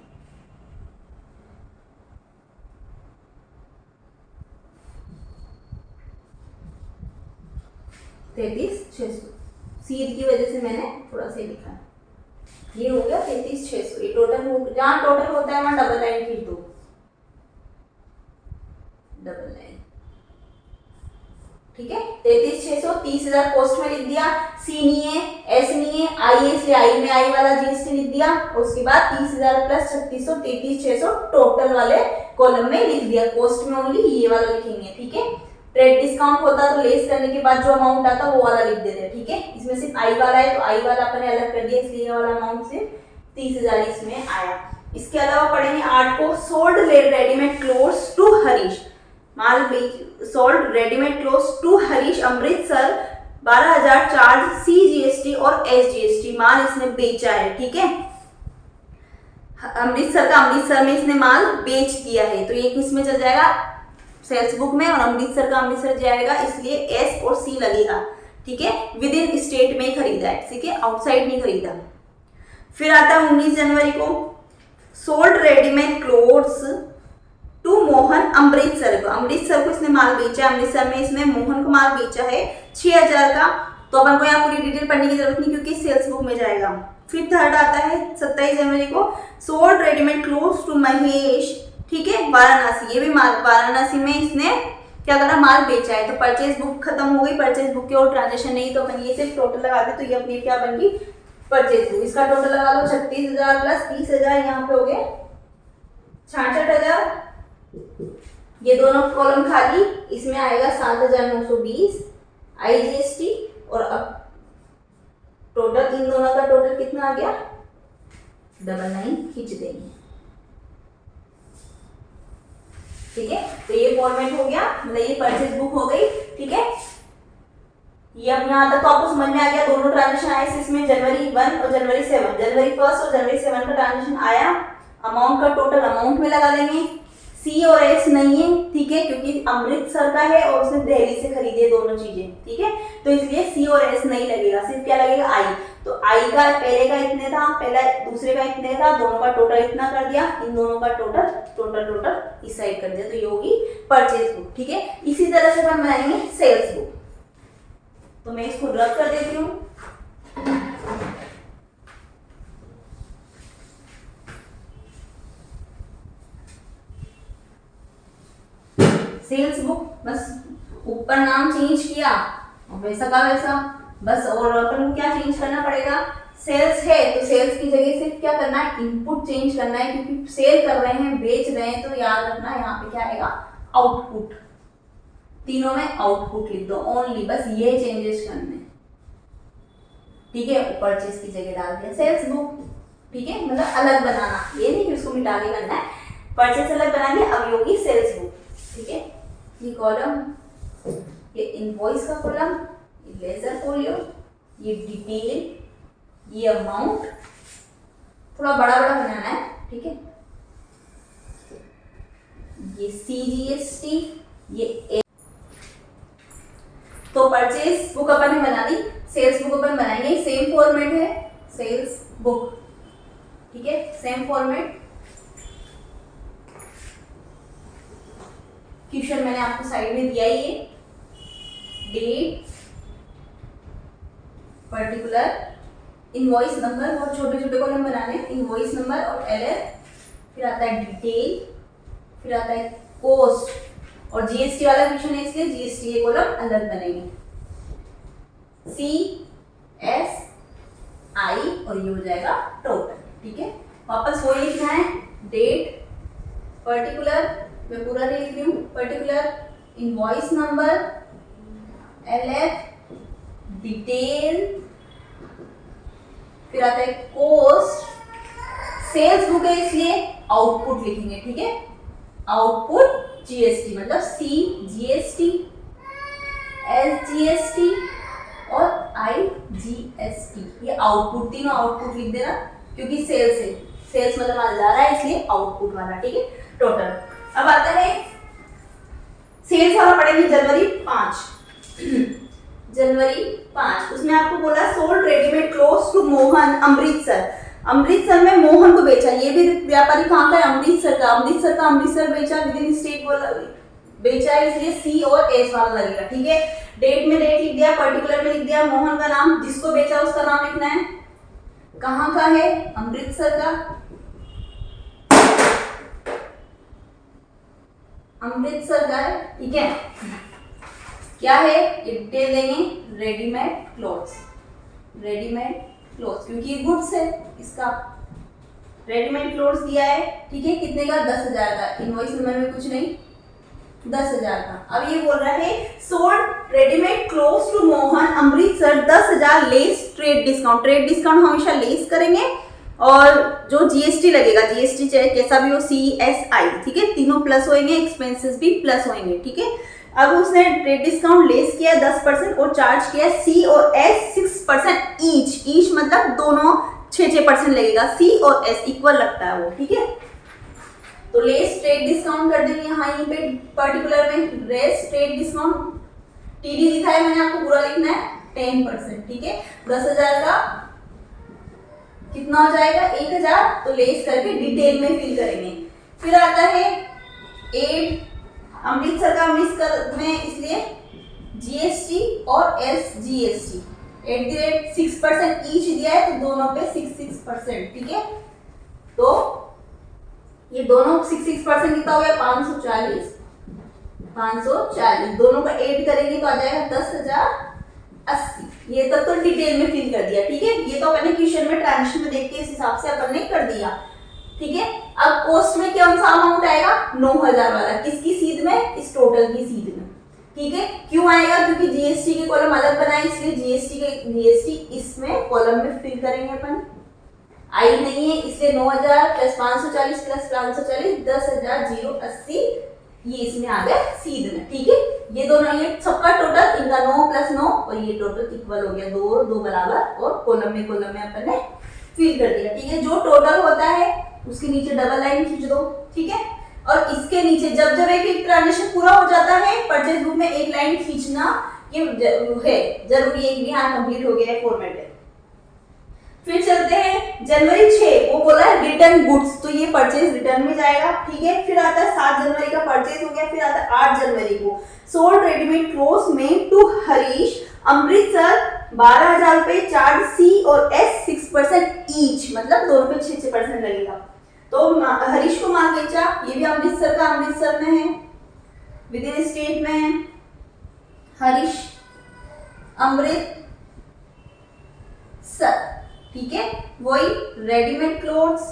सीध की वजह से मैंने थोड़ा सा लिखा, ये हो गया 33,600। ये टोटल हो, जहां टोटल होता है वहां डबल लाइन फिर दो, डबल लाइन। ठीक है, 33,600, 30,000 कॉस्ट में लिख दिया, C नहीं है, S नहीं है, I है, इसलिए I में I वाला GST लिख दिया, और उसके बाद 30,000 प्लस 3600, 33,600 टोटल वाले कॉलम में लिख दिया। कॉस्ट में ओनली ये वाला लिखेंगे। ठीक है, ट्रेड डिस्काउंट होता तो लेस करने के बाद जो अमाउंट आता वो वाला लिख देते। ठीक है, इसमें सिर्फ I वाला है तो I वाला अपने अलग कर दिया, इसलिए ये वाला अमाउंट सिर्फ 30,000 इसमें आया। इसके अलावा पढ़ेंगे 8 को, sold readymade clothes to Harish, माल sold readymade clothes to Harish Amritsar, 12,000 charge, CGST और SGST, माल इसने बेचा है। ठीक है, अमृतसर का अमृतसर में इसने माल बेच दिया है, तो ये किस में चल जाएगा, सेल्स बुक में, और अमृतसर का अमृतसर जाएगा, इसलिए एस और सी लगेगा, ठीक है। विद इन स्टेट में ही खरीदा है, ठीक है, आउटसाइड नहीं खरीदा। फिर आता है 19 जनवरी को, sold readymade clothes to Mohan Amritsar को, अमृतसर को इसने माल बेचा, अमृतसर में इसने मोहन को माल बेचा है 6000 का। तो अपन को यहाँ पूरी डिटेल पढ़ने की जरूरत नहीं क्योंकि सेल्स बुक में जाएगा। फिर थर्ड आता है 27 जनवरी को, sold readymade clothes to Mahesh, ठीक है, वाराणसी, ये भी माल वाराणसी में इसने क्या करा, माल बेचा है। तो परचेज बुक खत्म हो गई, परचेज बुक की और ट्रांजेक्शन नहीं, तो अपन ये सिर्फ टोटल लगा दे, तो ये अपनी क्या बन गई, परचेज बुक। इसका टोटल लगा लो 36,000 प्लस 30,000, यहाँ पे हो गए 66,000। ये दोनों कॉलम खाली, इसमें आएगा 7,920 IGST, और अब टोटल इन दोनों का टोटल कितना आ गया, 99 खींच देंगे, ठीक है। तो ये फॉर्मेट हो गया, मतलब ये परचेज बुक हो गई, ठीक है। ये अब यहाँ तक तो आपको समझ में आ गया, दोनों ट्रांजेक्शन आए इसमें, जनवरी 1 और जनवरी 7, जनवरी 1 और जनवरी 7 का ट्रांजेक्शन आया। अमाउंट का टोटल अमाउंट में लगा देंगे, सी और एस नहीं है, ठीक है, क्योंकि अमृतसर का है और उसने दिल्ली से खरीदे दोनों चीजें, ठीक है, तो इसलिए सी और एस नहीं लगेगा, सिर्फ क्या लगेगा, आई। तो आई का पहले का इतने था, पहला दूसरे का इतने था, दोनों का टोटल इतना कर दिया, इन दोनों का टोटल इस साइड कर दिया, तो ये होगी परचेज बुक, ठीक है। इसी तरह से हम बनाएंगे सेल्स बुक। तो मैं इसको रब कर देती हूँ। सेल्स बुक, बस ऊपर नाम चेंज किया और वैसा का वैसा, बस। और अपन को क्या चेंज करना पड़ेगा, सेल्स है तो सेल्स की जगह सिर्फ क्या करना है, इनपुट चेंज करना है, क्योंकि सेल कर रहे हैं, बेच रहे हैं, तो याद रखना यहाँ पे क्या आएगा, आउटपुट। तीनों में आउटपुट लिख दो ओनली, बस ये चेंजेस करने, ठीक है। परचेज की जगह डाल दिया सेल्स बुक, ठीक है, मतलब अलग बनाना, ये नहीं कि उसको मिटा के करना है, परचेज अलग बना दिया, अब होगी सेल्स बुक, ठीक है। ये कॉलम, ये इनवॉइस का कॉलम, ये लेजर फोलियो, ये डिटेल, ये अमाउंट, थोड़ा बड़ा बड़ा बनाना है, ठीक है। ये CGST, ये तो परचेज बुक अपन ने बना दी, सेल्स बुक अपन बनाएंगे, सेम फॉर्मेट है सेल्स बुक, ठीक है, सेम फॉर्मेट। क्वेश्चन मैंने आपको साइड में दिया ही है, डेट, पर्टिकुलर, इनवॉइस नंबर, बहुत छोटे छोटे कॉलम बनाने, इनवॉइस नंबर और LF, फिर आता है डिटेल, फिर आता है कॉस्ट, और GST वाला क्वेश्चन है इसलिए GST के कॉलम अलग बनेंगे, CSI, और ये हो जाएगा टोटल, ठीक है। वापस वो लिखना है, डेट, पर्टिकुलर, मैं पूरा लिख रही हूँ, particular, invoice number, LF, detail, फिर आता है कॉस्ट, सेल्स बुक है इसलिए आउटपुट लिखेंगे, ठीक है, आउटपुट GST, मतलब CGST, SGST और IGST, ये आउटपुट, तीनों आउटपुट लिख देना, क्योंकि सेल्स है, सेल्स मतलब माल जा रहा है इसलिए आउटपुट वाला, ठीक है, टोटल। अब आता है सेल्स वाला, पड़ेगी जनवरी 5, जनवरी 5, उसमें आपको बोला sold readymade clothes to Mohan Amritsar, Amritsar में मोहन को बेचा, ये भी व्यापारी कहाँ का है, अमृतसर का, अमृतसर बेचा, विद इन स्टेट बेचा है, इसलिए C और S वाला लगेगा, ठीक है। डेट में डेट लिख दिया, पर्टिकुलर में लिख दिया, मोहन का नाम, जिसको बेचा उसका नाम लिखना है, कहाँ का है, अमृतसर का, अमृतसर का है, ठीक है। क्या है, ये डिटेल देंगे, रेडीमेड क्लोथ्स, क्योंकि ये गुड्स है, इसका रेडीमेड क्लोथ्स दिया है, ठीक है, कितने का, 10,000 का, इनवॉइस नंबर में कुछ नहीं, 10,000 का। अब ये बोल रहा है sold readymade clothes to Mohan Amritsar 10,000 less trade discount हमेशा लेस करेंगे, और जो GST लगेगा, GST चाहे कैसा भी हो, CSI, ठीक है, तीनों प्लस होंगे, एक्सपेंसेस भी प्लस होंगे, ठीक है। अब उसने ट्रेड डिस्काउंट लेस किया 10% और चार्ज किया C और S 6% ईच मतलब दोनों 6% लगेगा। सी और एस इक्वल लगता है वो, ठीक है। तो लेस ट्रेड डिस्काउंट कर देंगे यहाँ ये पे पर्टिकुलर में, लेस ट्रेड डिस्काउंट टीडी लिखा है मैंने, आपको पूरा लिखना है 10%, ठीक है। 10,000 का कितना हो जाएगा 1,000, तो लेस करके डिटेल में फिल करेंगे। फिर आता है एड अमृतसर का अमृतसर में, इसलिए जीएसटी और एसजीएसटी @6% ईच दिया है, तो दोनों पे 6%, ठीक है। तो ये दोनों 6% कितना हो गया 540 दोनों का ऐड करेंगे तो आ जाएगा 10,080। ये तक तो डिटेल में फिल कर दिया, ठीक है। ये तो अपने क्वेश्चन में ट्रांजिशन में देख के इस हिसाब से अपन ने कर दिया, ठीक है। अब कॉस्ट में कौन सा अमाउंट आएगा 9,000 वाला, किसकी सीध में, इस टोटल की सीध में, ठीक है। क्यों आएगा, क्योंकि जीएसटी के कॉलम अलग बनाए, इसलिए जीएसटी इसमें कॉलम में फिल करेंगे अपन। आई नहीं है इसलिए 9,000 प्लस 540 प्लस 540 10,080 ये इसमें आ गया सीध में, ठीक है। ये दोनों, ये सबका टोटल इनका 9 प्लस 9 और ये टोटल इक्वल हो गया 2 और 2 बराबर, और कॉलम में अपन ने फिल कर दिया, ठीक है। जो टोटल होता है उसके नीचे डबल लाइन खींच दो, ठीक है। और इसके नीचे जब जब एक ट्रांजेक्शन पूरा हो जाता है परचेज बुक में एक लाइन खींचना ये है जरूरी है कि हाँ कंप्लीट हो गया है, फॉर्मेट है। फिर चलते हैं जनवरी 6, वो बोला है रिटर्न गुड्स, तो ये परचेज रिटर्न में जाएगा, ठीक है। फिर आता है 7 जनवरी का परचेज हो गया। फिर आता है 8 जनवरी को sold readymade clothes made to Harish Amritsar 12,000 रुपए, चार्ज सी और एस 6% ईच, मतलब दोनों पे 6% लगेगा। तो हरीश को माल बेचा, ये भी अमृतसर का, अमृतसर में है, विद इन स्टेट में है। हरीश अमृतसर, ठीक है। वही रेडीमेड क्लोथ्स,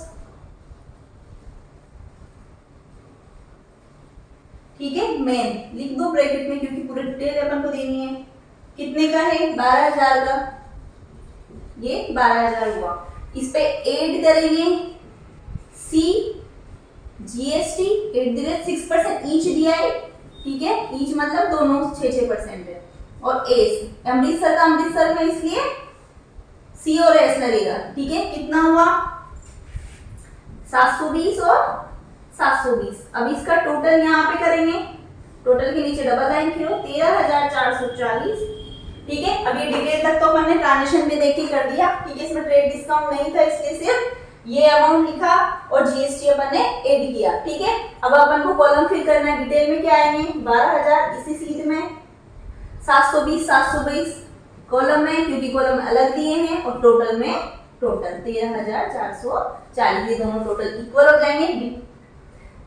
ठीक है। मेन लिख दो ब्रैकेट में क्योंकि पूरे डिटेल अपन को देनी है। कितने का है 12,000 का, ये 12,000 हुआ। इस पे ऐड करेंगे सी जीएसटी @6% ईच दिया है, ठीक है। ईच मतलब दोनों 6% है। और एस अमृतसर का अमृतसर में, इसलिए सी और एस लगेगा, ठीक है। कितना हुआ 720 और 720। अब इसका टोटल यहाँ पे करेंगे, टोटल के नीचे डबल लाइन खींचो 13,440, ठीक है। अब ये डिटेल तक तो अपन ने ट्रांजेक्शन में देख के कर दिया, ठीक है। इसमें ट्रेड डिस्काउंट नहीं था इसलिए सिर्फ ये अमाउंट लिखा और जीएसटी अपन ने ऐड किया, ठीक है। अब अपन को कॉलम फिल करना है, डिटेल में क्या आएंगे 12,000 इसी सीध में, 720 कॉलम में क्योंकि कॉलम अलग दिए हैं, और टोटल में टोटल 13,440, ये दोनों टोटल इक्वल हो जाएंगे,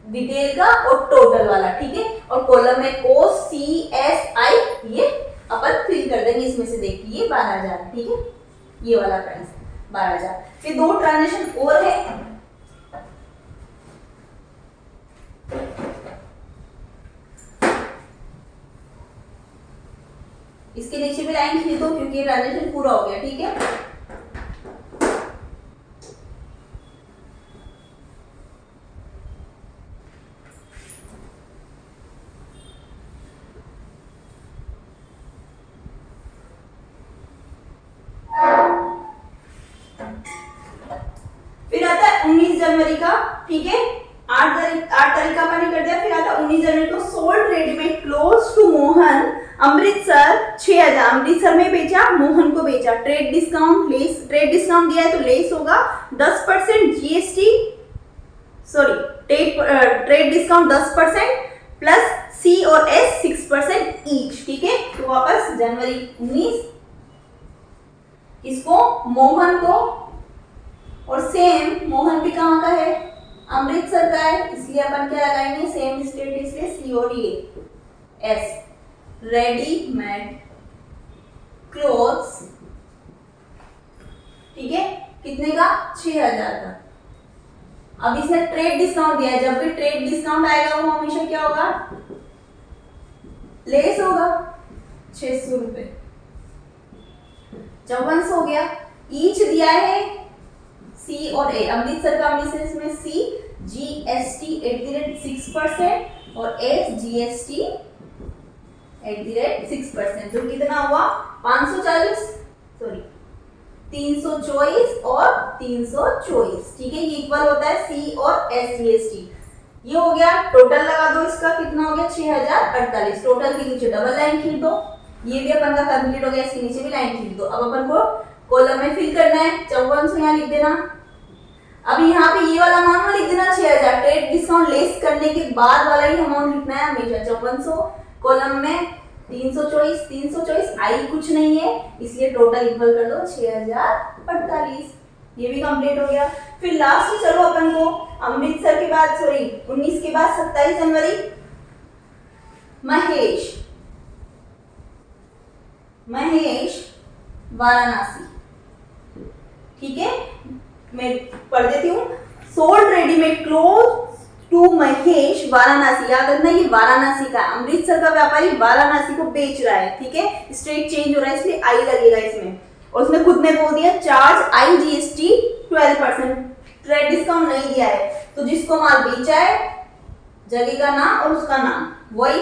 डिटेल का और टोटल वाला, ठीक है। और कॉलम में कोस्ट सी एस आई ये अपन फिल कर देंगे, इसमें से देखिए 12,000, ठीक है। ये वाला प्राइस 12,000। फिर 2 ट्रांजेक्शन और है, इसके नीचे भी लाइन खींच दो क्योंकि ये ट्रांजेक्शन पूरा हो गया, ठीक है। फिर आता है 19 जनवरी का, ठीक है। 8 तारीख का अपन ने कर दिया। फिर आता है 19 जनवरी को sold readymade clothes to Mohan Amritsar 6,000, Amritsar में बेचा, मोहन को बेचा। ट्रेड डिस्काउंट दिया है तो लेस होगा 10% GST, sorry trade discount 10% plus C और एस 6% ईच, ठीक है। तो वापस जनवरी 19 इसको मोहन को, और सेम मोहन भी कहाँ का है अमृतसर का है, इसलिए अपन क्या लगाएंगे सेम स्टेट, इसलिए सी और एस रेडीमेड क्लोथ्स, ठीक है। कितने का 6,000 का। अब इसने ट्रेड डिस्काउंट दिया है, जब भी ट्रेड डिस्काउंट आएगा वो हमेशा क्या होगा लेस होगा 600 रुपए, 5400 हो गया। ईच दिया है सी और ए, अमृतसर का अमृतसर में सी जीएसटी @6% और एस जीएसटी @6%, जो कितना हुआ 540, सॉरी 324 और 324, ठीक है, ये इक्वल होता है सी और एस जीएसटी। ये हो गया, टोटल लगा दो, इसका कितना हो गया 6048। टोटल के नीचे डबल लाइन खींच दो, ये भी अपन का कंप्लीट हो गया, इसके नीचे भी लाइन खींच दो। अब अपन को कॉलम में फिल करना है, 5400 यहाँ लिख देना। अब यहाँ पे ये वाला अमाउंट लिख देना 6000, ट्रेड डिस्काउंट लेस करने के बाद वाला ही अमाउंट लिखना है हमेशा। 5400 कॉलम में 324 आई कुछ नहीं है, इसलिए टोटल इक्वल कर दो 6048। ये भी कंप्लीट हो गया। फिर लास्ट चलो अपन को अमृतसर के बाद 19 के बाद 27 जनवरी महेश वाराणसी, ठीक है, मैं पढ़ देती हूँ। Sold readymade cloth to Mahesh Varanasi, याद रखना ये वाराणसी का, अमृतसर का व्यापारी वाराणसी को बेच रहा है, ठीक है, स्ट्रेट चेंज हो रहा है इसलिए आई लगेगा इसमें। और उसने खुद ने बोल दिया charge I GST 12%, trade discount नहीं दिया है। तो जिसको माल बेचा है जगह का नाम और उसका नाम, वही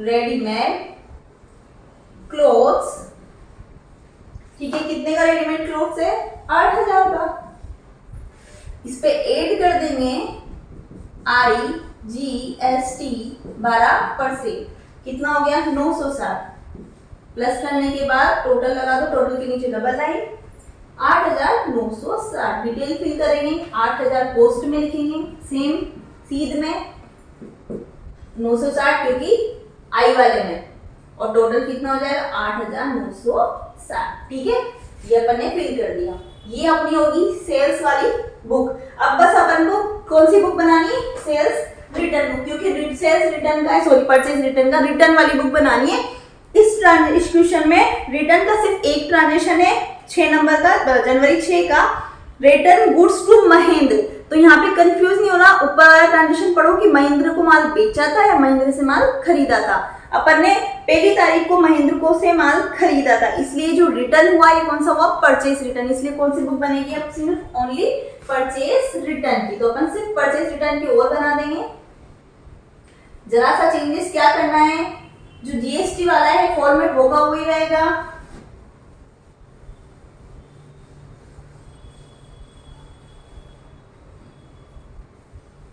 रेडीमेड क्लोथ्स, ठीक है, कितने का रेडीमेड क्लोथ्स है 8000 का। इस पे ऐड कर देंगे आई जी एस टी 12%, कितना हो गया 960। प्लस करने के बाद टोटल लगा दो, टोटल के नीचे डबल लाइन 8960। डिटेल फिल करेंगे, 8000 पोस्ट में लिखेंगे, सेम सीध में 960 क्योंकि आई वाले में, और टोटल कितना हो जाएगा 8960, ठीक है, ये अपन ने फिल कर दिया। ये अपनी होगी सेल्स वाली बुक। अब बस अपन को कौन सी बुक बनानी है, सेल्स रिटर्न बुक, क्योंकि सेल्स रिटर्न का परचेज रिटर्न का रिटर्न वाली बुक बनानी है। इस ट्रांजेक्शन में रिटर्न का सिर्फ एक ट्रांजेक्शन है 6 नंबर का, जनवरी 6 का, रिटर्न गुड्स टू महेंद्र। तो यहाँ पे कंफ्यूज नहीं होना, ऊपर ट्रांजेक्शन पढ़ो कि महेंद्र को माल बेचा था या महेंद्र से माल खरीदा था। अपन ने 1 तारीख को महेंद्र को से माल खरीदा था, इसलिए जो रिटर्न हुआ ये कौन सा हुआ परचेज रिटर्न। इसलिए कौन सी बुक बनेगी अब सिर्फ ओनली परचेज रिटर्न की। तो अपन सिर्फ परचेज रिटर्न की और बना देंगे। जरा सा चेंजेस क्या करना है, जो जीएसटी वाला है फॉर्मेट होगा वही रहेगा,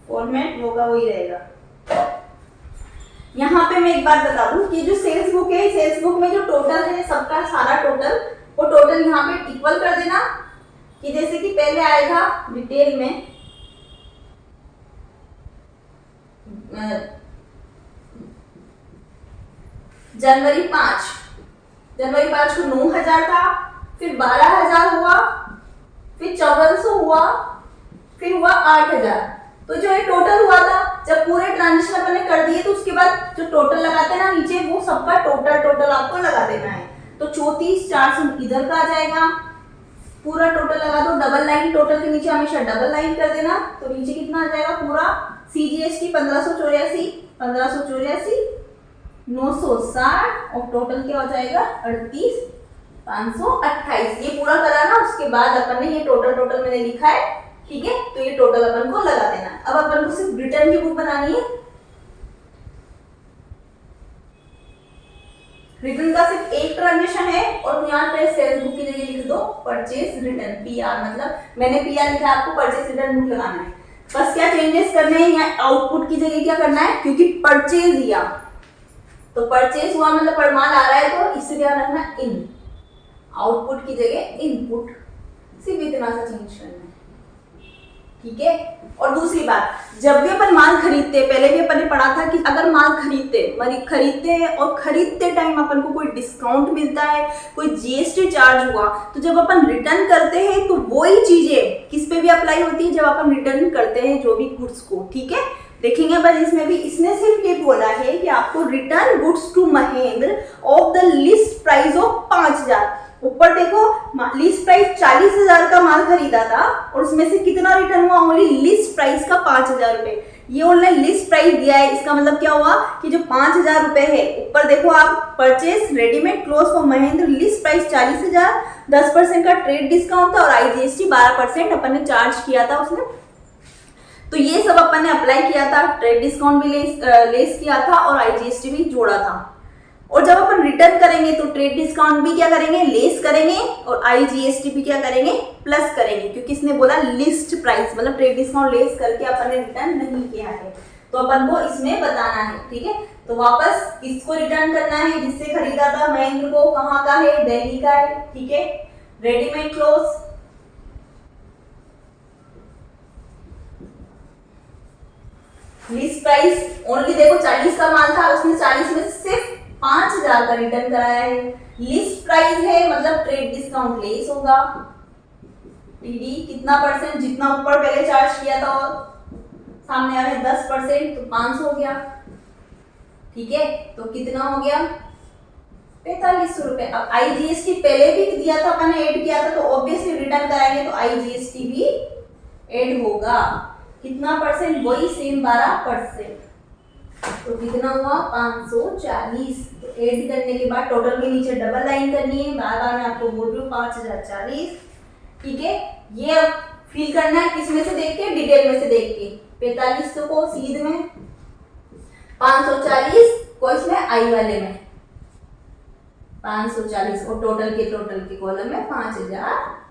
फॉर्मेट होगा वही रहेगा। यहाँ पे मैं एक बात बता दूं कि जो सेल्स बुक है, सेल्स बुक में जो टोटल है सबका सारा टोटल, वो टोटल यहाँ पे इक्वल कर देना, कि जैसे कि पहले आया था डिटेल में जनवरी 5 को 9000 था, फिर 12000 हुआ, फिर 5400 हुआ, फिर हुआ 8000। तो जो ये टोटल हुआ था, जब पूरे ट्रांजेक्शन अपन ने कर दिए तो उसके बाद जो टोटल लगाते हैं ना नीचे, वो सबका टोटल आपको लगा देना है। तो 34400 इधर का आ जाएगा, पूरा टोटल लगा दो, डबल लाइन, टोटल के नीचे हमेशा डबल लाइन कर देना। तो नीचे कितना आ जाएगा पूरा सीजीएसटी 1584 960, और टोटल क्या हो जाएगा 38528। ये पूरा करा ना, उसके बाद अपन ने ये टोटल मैंने लिखा है, ठीक है, तो ये टोटल अपन को लगा देना है। अब अपन को सिर्फ रिटर्न की बुक बनानी है। रिटर्न का सिर्फ एक ट्रांजेक्शन है, और यहाँ पे सेल्स बुक की जगह लिख दो परचेज रिटर्न, पीआर, मतलब मैंने पीआर लिखा है, आपको परचेज रिटर्न बुक लगाना है। बस क्या चेंजेस करने हैं, यहाँ आउटपुट की जगह क्या करना है, क्योंकि परचेज दिया तो परचेज हुआ मतलब माल आ रहा है, तो इससे क्या रखना इन, आउटपुट की जगह इनपुट, सिर्फ इतना सा चेंज करना है, ठीक है। और दूसरी बात, जब भी अपन माल खरीदते, पहले भी अपन ने पढ़ा था कि अगर माल खरीदते हैं और खरीदते टाइम अपन को कोई डिस्काउंट मिलता है, कोई जीएसटी चार्ज हुआ, तो जब अपन रिटर्न करते हैं तो वही चीजें किस पे भी अप्लाई होती है, जब अपन रिटर्न करते हैं जो भी गुड्स को, ठीक है। देखेंगे पर इसमें भी, इसने सिर्फ ये बोला है कि आपको return goods to Mahendra of the list price of 5000। ऊपर देखो लिस्ट प्राइस 40000 का माल खरीदा था, और उसमें से कितना रिटर्न हुआ, ओनली लिस्ट प्राइस का 5000 रुपए। ये ऑनलाइन लिस्ट प्राइस दिया है, इसका मतलब क्या हुआ कि जो 5000 रुपए है, ऊपर देखो आप purchase readymade cloth for Mahendra, list price 40000, 10% का ट्रेड डिस्काउंट था, और आईजीएसटी 12% अपन ने चार्ज किया था उसने। तो ये सब अपन ने अप्लाई किया था, ट्रेड डिस्काउंट भी लेस किया था, और आईजीएसटी भी जोड़ा था। और जब अपन रिटर्न करेंगे तो ट्रेड डिस्काउंट भी क्या करेंगे, लेस करेंगे, और IGST भी क्या करेंगे, प्लस करेंगे, क्योंकि इसने बोला लिस्ट प्राइस, मतलब ट्रेड डिस्काउंट लेस करके अपन ने रिटर्न नहीं किया है, तो अपन को इसमें बताना है। ठीक है, तो वापस किसको रिटर्न करना है, जिससे खरीदा था महेंद्र को, कहाँ का है, दिल्ली का है। ठीक है, readymade cloth, list price only, देखो 40 का माल था, उसने 40 में सिर्फ 5000 का रिटर्न कराया है। लिस्ट प्राइस है मतलब ट्रेड डिस्काउंट लेस होगा, टीडी कितना परसेंट, जितना ऊपर पहले चार्ज किया था और सामने आ रहा है 10%, तो 500 हो गया। ठीक है, तो कितना हो गया, 4500 रुपए। अब IGST पहले भी दिया था, अपन ने ऐड किया था, तो ऑब्वियसली रिटर्न कराएंगे तो IGST भी ऐड होगा। कितना परसेंट, वही सेम 12%, तो कितना हुआ 540। तो ऐड करने के बाद टोटल के नीचे डबल लाइन करनी है, बार बार मैं आपको बोल रही हूँ 5040। ठीक है, ये अब फिल करना है किसमें से देख के, डिटेल में से देख के। 4500 को सीध में, 540 को इसमें आई वाले में 540, और टोटल के कॉलम में 5040।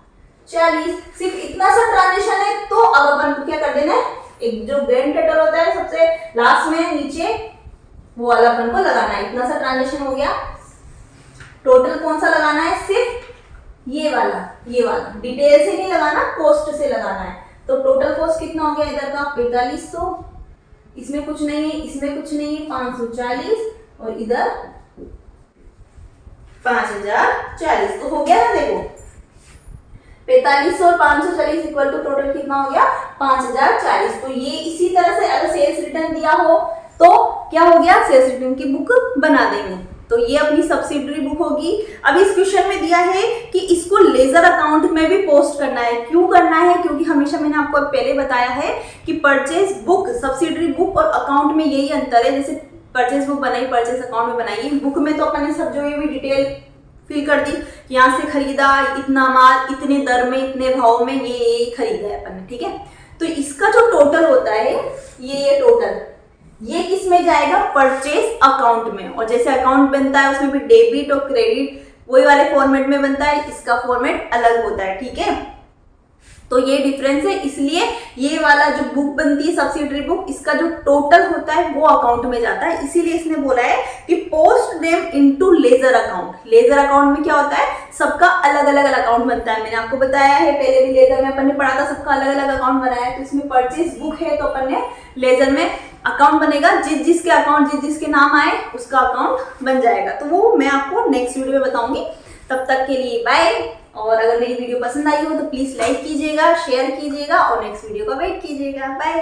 सिर्फ इतना सा ट्रांजेक्शन है, तो अब अपन को क्या कर देना है, एक जो ग्रैंड टोटल होता है सबसे लास्ट में नीचे, वो वाला अपन को लगाना है। इतना सा ट्रांजेक्शन हो गया। टोटल कौन सा लगाना है, सिर्फ ये वाला डिटेल से नहीं लगाना, कॉस्ट से लगाना है। तो टोटल कॉस्ट कितना हो गया इधर का 4500, इसमें कुछ नहीं है, इसमें कुछ नहीं है, 540, और इधर 5040, तो हो गया ना, देखो 4500 और 540 इक्वल टू टोटल कितना हो गया 5040। तो ये इसी तरह से अगर सेल्स रिटर्न दिया हो तो क्या हो गया, सेल्स रिटर्न की बुक बना देंगे। तो ये अपनी सब्सिडरी बुक होगी। अब इस क्वेश्चन में दिया है कि इसको लेजर अकाउंट में भी पोस्ट करना है। क्यों करना है, क्योंकि हमेशा मैंने आपको पहले बताया है कि परचेज बुक, सब्सिडरी बुक और अकाउंट में यही अंतर है। जैसे परचेज बुक बनाई, परचेज अकाउंट में बनाई, बुक में तो अपन ने सब जो ये भी डिटेल फिल कर दी, यहाँ से खरीदा, इतना माल, इतने दर में, इतने भाव में, ये खरीदा है अपन ने। ठीक है, तो इसका जो टोटल होता है, ये टोटल, ये किस में जाएगा, परचेज अकाउंट में। और जैसे अकाउंट बनता है उसमें भी डेबिट और क्रेडिट वही वाले फॉर्मेट में बनता है, इसका फॉर्मेट अलग होता है। ठीक है, तो ये डिफरेंस है, इसलिए ये वाला जो बुक बनती है सब्सिडरी बुक, इसका जो टोटल होता है वो अकाउंट में जाता है। इसीलिए इसने बोला है कि post them into ledger account. Ledger account में क्या होता है, सबका अलग अलग अकाउंट बनता है। मैंने आपको बताया है पहले भी, लेजर में अपन ने पढ़ा था, सबका अलग अलग अकाउंट बनाया है। तो इसमें परचेज बुक है तो अपन ने लेजर में अकाउंट बनेगा, जिसके अकाउंट जिसके नाम आए उसका अकाउंट बन जाएगा। तो वो मैं आपको नेक्स्ट वीडियो में बताऊंगी। तब तक के लिए बाय। और अगर मेरी वीडियो पसंद आई हो तो प्लीज लाइक कीजिएगा, शेयर कीजिएगा और नेक्स्ट वीडियो का वेट कीजिएगा। बाय।